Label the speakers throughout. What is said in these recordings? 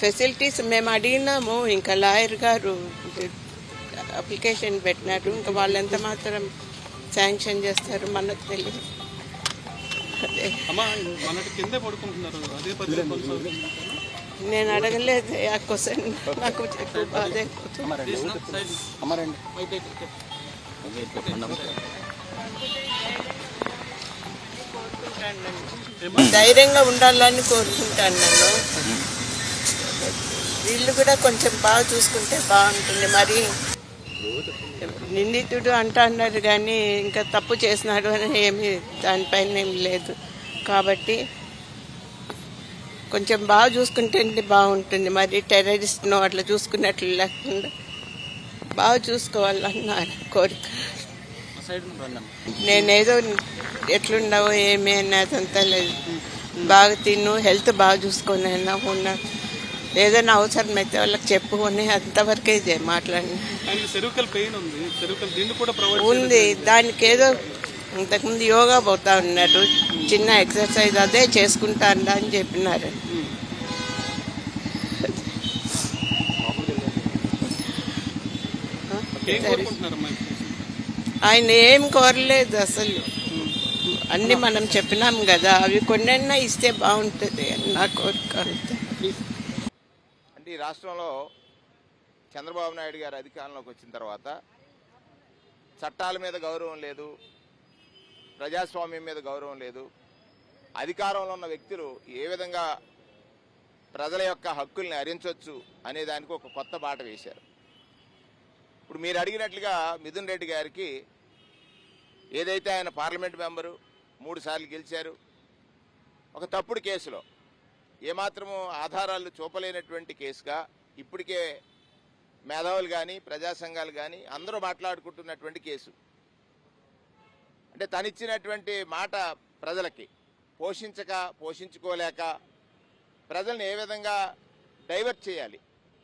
Speaker 1: Facilities మేము అడిగినాము. ఇంకా lawyer గారు అప్లికేషన్ పెట్టినారు. ఇంకా వాళ్ళు ఎంత మాత్రం శాంక్షన్ చేస్తారు మనకు తెలియదు. నేను అడగలేదు ఆ క్వశ్చన్. నాకు ఎక్కువ బాధ ధైర్యంగా ఉండాలని కోరుకుంటాను. నేను వీళ్ళు కూడా కొంచెం బాగా చూసుకుంటే బాగుంటుంది. మరి నిందితుడు అంటున్నారు కానీ ఇంకా తప్పు చేసినాడు అని ఏమి దానిపైన ఏమి లేదు. కాబట్టి కొంచెం బాగా చూసుకుంటే బాగుంటుంది. మరి టెర్రరిస్ట్ను అట్లా చూసుకున్నట్లు లేకుండా బాగా చూసుకోవాలన్న కోరిక. నేనేదో ఎట్లున్నావో ఏమి అన్నదంతా లేదు. బాగా తిను, హెల్త్ బాగా చూసుకొని అయినా ఉన్నా. ఏదైనా అవసరం అయితే వాళ్ళకి చెప్పుకొని అంతవరకే మాట్లాడిన ఉంది. దానికి ఏదో ఇంతకుముందు యోగా పోతా ఉన్నారు, చిన్న ఎక్సర్సైజ్ అదే చేసుకుంటా అని చెప్పినారు. ఆయన ఏం కోరలేదు అసలు. అన్నీ మనం చెప్పినాం కదా, అవి కొన్నైనా ఇస్తే బాగుంటుంది అని నా కోరిక.
Speaker 2: అంటే ఈ రాష్ట్రంలో చంద్రబాబు నాయుడు గారు అధికారంలోకి వచ్చిన తర్వాత చట్టాల మీద గౌరవం లేదు, ప్రజాస్వామ్యం మీద గౌరవం లేదు. అధికారంలో ఉన్న వ్యక్తులు ఏ విధంగా ప్రజల యొక్క హక్కుల్ని హరించవచ్చు అనే దానికి ఒక కొత్త బాట వేశారు. ఇప్పుడు మీరు అడిగినట్లుగా మిథున్ రెడ్డి గారికి ఏదైతే ఆయన పార్లమెంట్ మెంబరు 3 సార్లు గెలిచారు, ఒక తప్పుడు కేసులో ఏమాత్రము ఆధారాలు చూపలేనటువంటి కేసుగా ఇప్పటికే మేధావులు కానీ ప్రజా సంఘాలు కానీ అందరూ మాట్లాడుకుంటున్నటువంటి కేసు. అంటే తనిచ్చినటువంటి మాట ప్రజలకి పోషించుకోలేక ప్రజల్ని ఏ విధంగా డైవర్ట్ చేయాలి,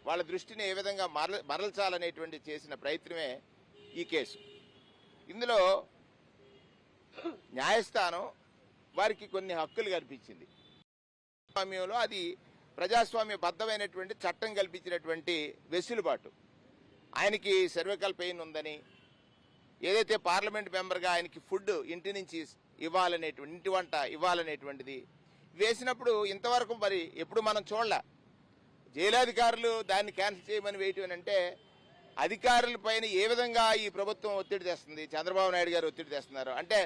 Speaker 2: వాళ్ళ దృష్టిని ఏ విధంగా మరల్చాలనేటువంటి చేసిన ప్రయత్నమే ఈ కేసు. ఇందులో న్యాయస్థానం వారికి కొన్ని హక్కులు కల్పించింది. ప్రజాస్వామ్యంలో అది ప్రజాస్వామ్యబద్ధమైనటువంటి చట్టం కల్పించినటువంటి వెసులుబాటు. ఆయనకి సర్వైకల్ పెయిన్ ఉందని, ఏదైతే పార్లమెంట్ మెంబర్గా ఆయనకి ఫుడ్ ఇంటి నుంచి ఇవ్వాలనేటువంటి, ఇంటి వంట ఇవ్వాలనేటువంటిది వేసినప్పుడు ఇంతవరకు మరి ఎప్పుడు మనం చూడలే. జైలాధికారులు దాన్ని క్యాన్సిల్ చేయమని వేయటం అంటే అధికారుల పైన ఏ విధంగా ఈ ప్రభుత్వం ఒత్తిడి తెస్తుంది, చంద్రబాబు నాయుడు గారు ఒత్తిడి తెస్తున్నారు అంటే